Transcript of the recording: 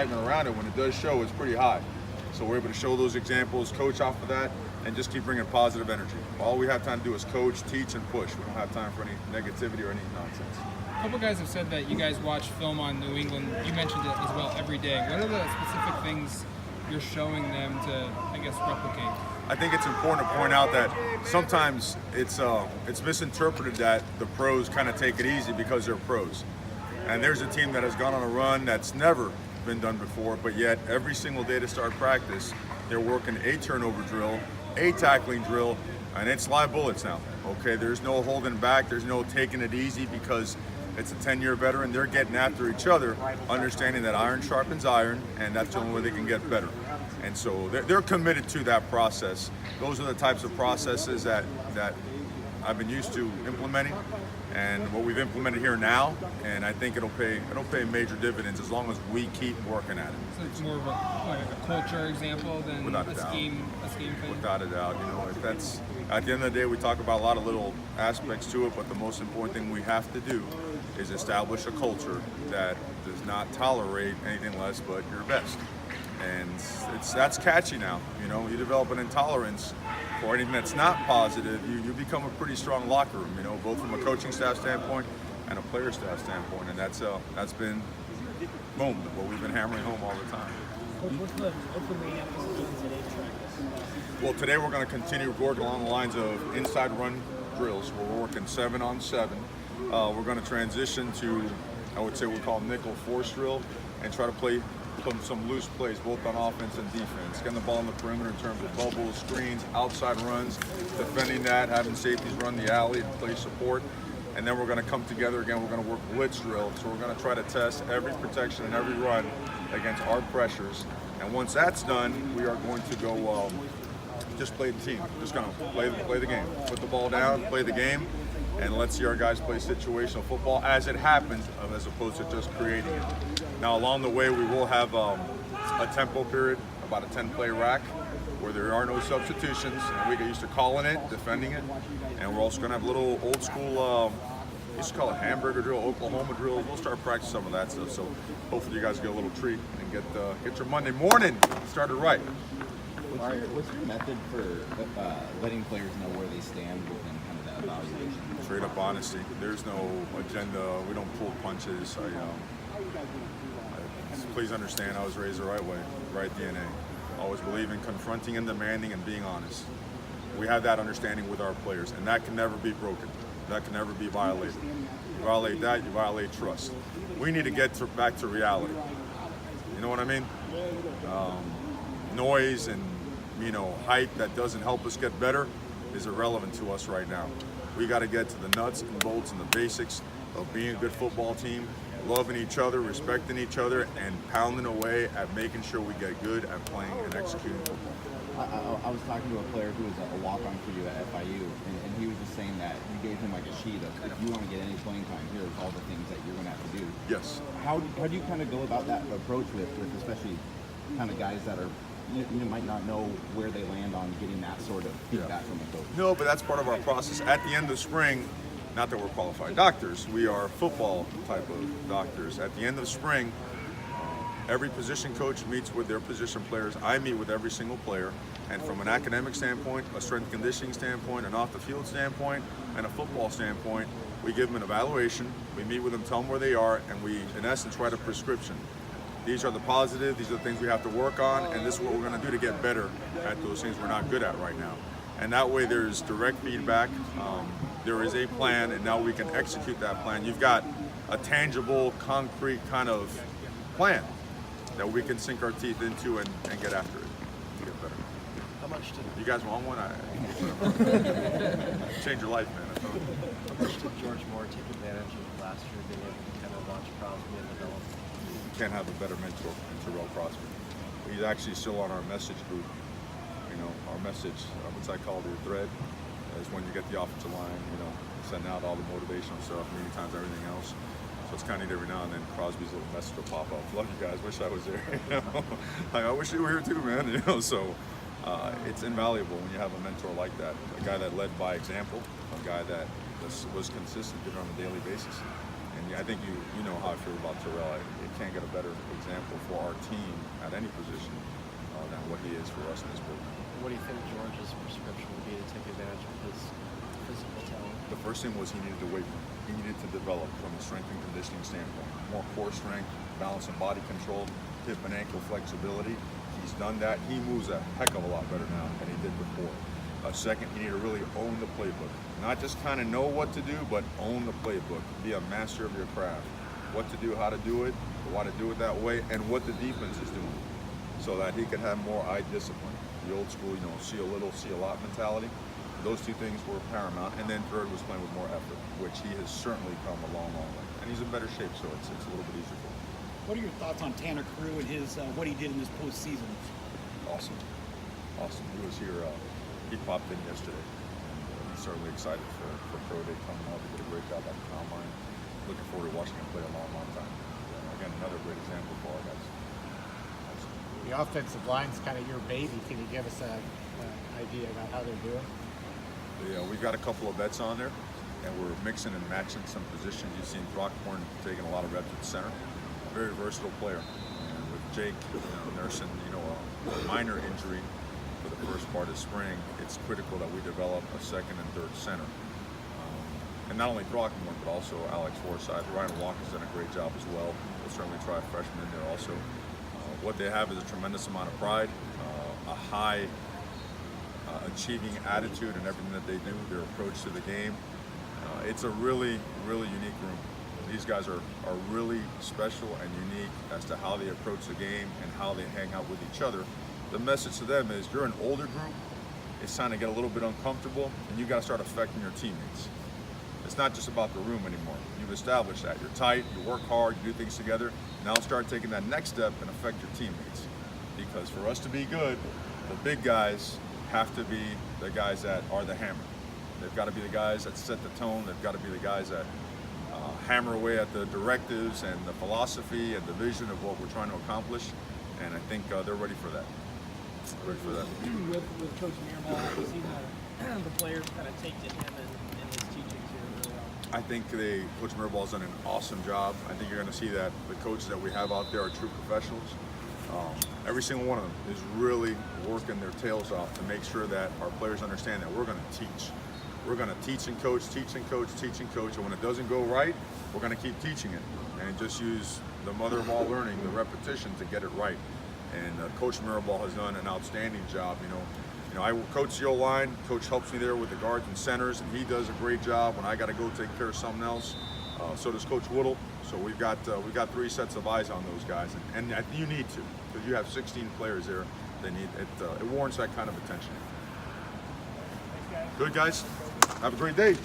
excitement around it, when it does show, it's pretty high. So we're able to show those examples, coach off of that, and just keep bringing positive energy. All we have time to do is coach, teach, and push. We don't have time for any negativity or any nonsense. A couple guys have said that you guys watch film on New England. You mentioned it as well every day. What are the specific things you're showing them to, I guess, replicate? I think it's important to point out that sometimes it's misinterpreted that the pros kind of take it easy because they're pros. And there's a team that has gone on a run that's never been done before, but yet every single day to start practice, they're working a turnover drill, a tackling drill, and it's live bullets now. Okay, there's no holding back, there's no taking it easy because it's a 10-year veteran. They're getting after each other, understanding that iron sharpens iron, and that's the only way they can get better. And so they're committed to that process. Those are the types of processes that I've been used to implementing, and what we've implemented here now, and I think it'll pay major dividends as long as we keep working at it. So it's more of a culture example than a scheme thing? Without a doubt. You know, if that's, at the end of the day, we talk about a lot of little aspects to it, but the most important thing we have to do is establish a culture that does not tolerate anything less but your best. And that's catchy now. You know, you develop an intolerance for anything that's not positive, you become a pretty strong locker room, you know, both from a coaching staff standpoint and a player staff standpoint. And that's been, boom, what we've been hammering home all the time. What's the main emphasis on today's practice? Well, today we're going to continue working along the lines of inside run drills where we're working 7-on-7. We're going to transition to, I would say we call nickel force drill, and try to play some loose plays both on offense and defense. Getting the ball in the perimeter in terms of bubbles, screens, outside runs, defending that, having safeties run the alley and play support. And then we're going to come together again, we're going to work blitz drill. So we're going to try to test every protection and every run against our pressures. And once that's done, we are going to go just play the team. Just going to play the game. Put the ball down, play the game, and let's see our guys play situational football as it happens, as opposed to just creating it. Now, along the way, we will have a tempo period, about a 10-play rack, where there are no substitutions, and we get used to calling it, defending it, and we're also going to have a little old school, we used to call it hamburger drill, Oklahoma drill. We'll start practicing some of that stuff, so hopefully you guys get a little treat and get your Monday morning started right. What's your method for letting players know where they stand within kind of that evaluation? Straight up honesty. There's no agenda. We don't pull punches. Please understand, I was raised the right way, right DNA. Always believe in confronting and demanding and being honest. We have that understanding with our players, and that can never be broken. That can never be violated. You violate that, you violate trust. We need to get back to reality. You know what I mean? Noise and hype that doesn't help us get better is irrelevant to us right now. We got to get to the nuts and bolts and the basics of being a good football team, loving each other, respecting each other, and pounding away at making sure we get good at playing and executing football. I was talking to a player who was a walk-on for you at FIU, and he was just saying that you gave him like a sheet of, if you want to get any playing time, here's all the things that you're going to have to do. Yes. How do you kind of go about that approach with especially kind of guys that are, you might not know where they land on getting that sort of feedback from a coach? No, but that's part of our process. At the end of spring, not that we're qualified doctors, we are football type of doctors. At the end of spring, every position coach meets with their position players. I meet with every single player, and from an academic standpoint, a strength and conditioning standpoint, an off-the-field standpoint, and a football standpoint, we give them an evaluation, we meet with them, tell them where they are, and we, in essence, write a prescription. These are the positive, these are the things we have to work on, and this is what we're going to do to get better at those things we're not good at right now. And that way there's direct feedback, there is a plan, and now we can execute that plan. You've got a tangible, concrete kind of plan that we can sink our teeth into and get after it to get better. How much did You guys want one? Change your life, man. George Moore take advantage of last year being able to kind of launch Crosby and develop? You can't have a better mentor than Terrell Crosby. He's actually still on our message group. Our message, what's I call the thread, is when you get the offensive line, sending out all the motivational stuff, many times everything else. So it's kind of neat every now and then Crosby's little message will pop up. Love you guys, wish I was there. I wish you were here too, man. So it's invaluable when you have a mentor like that, a guy that led by example, a guy that was consistent on a daily basis. And I think you know how I feel about Terrell. It can't get a better example for our team at any position than what he is for us in this program. What do you think George's prescription would be to take advantage of his physical talent? The first thing was he needed to weight room. He needed to develop from a strength and conditioning standpoint. More core strength, balance and body control, hip and ankle flexibility. He's done that. He moves a heck of a lot better now than he did before. Second, you need to really own the playbook. Not just kind of know what to do, but own the playbook. Be a master of your craft. What to do, how to do it, why to do it that way, and what the defense is doing, so that he could have more eye discipline. The old school, see a little, see a lot mentality. Those two things were paramount. And then third was playing with more effort, which he has certainly come a long, long way. And he's in better shape, so it's a little bit easier for him. What are your thoughts on Tanner Crew and his what he did in this postseason? Awesome. He was here. He popped in yesterday. And he's certainly excited for Pro Day coming up. He did a great job at the combine. Looking forward to watching him play a long, long time. Again, another great example for our guys. The offensive line's kind of your baby. Can you give us an idea about how they're doing? Yeah, we've got a couple of vets on there, and we're mixing and matching some positions. You've seen Throckmorton taking a lot of reps at center. Very versatile player. And with Jake nursing, a minor injury for the first part of spring, it's critical that we develop a second and third center. And not only Throckmorton, but also Alex Forsythe. Ryan Walker's done a great job as well. We'll certainly try a freshman in there also. What they have is a tremendous amount of pride, a high achieving attitude in everything that they do, their approach to the game. It's a really, really unique room. These guys are really special and unique as to how they approach the game and how they hang out with each other. The message to them is you're an older group, it's time to get a little bit uncomfortable, and you got to start affecting your teammates. It's not just about the room anymore. You've established that. You're tight, you work hard, you do things together. Now start taking that next step and affect your teammates. Because for us to be good, the big guys have to be the guys that are the hammer. They've got to be the guys that set the tone. They've got to be the guys that hammer away at the directives and the philosophy and the vision of what we're trying to accomplish. And I think they're ready for that. Ready for that. With Coach Mirabal, have you seen the players kind of take to him and his teachings here really well? I think Coach Mirabal's done an awesome job. I think you're going to see that the coaches that we have out there are true professionals. Every single one of them is really working their tails off to make sure that our players understand that we're going to teach. We're going to teach and coach, teach and coach, teach and coach. And when it doesn't go right, we're going to keep teaching it and just use the mother of all learning, the repetition, to get it right. And Coach Mirabal has done an outstanding job. I coach the O-line. Coach helps me there with the guards and centers, and he does a great job when I got to go take care of something else. So does Coach Whittle. So we've got 3 sets of eyes on those guys, and you need to, because you have 16 players there. They need it. It warrants that kind of attention. Good guys. Have a great day.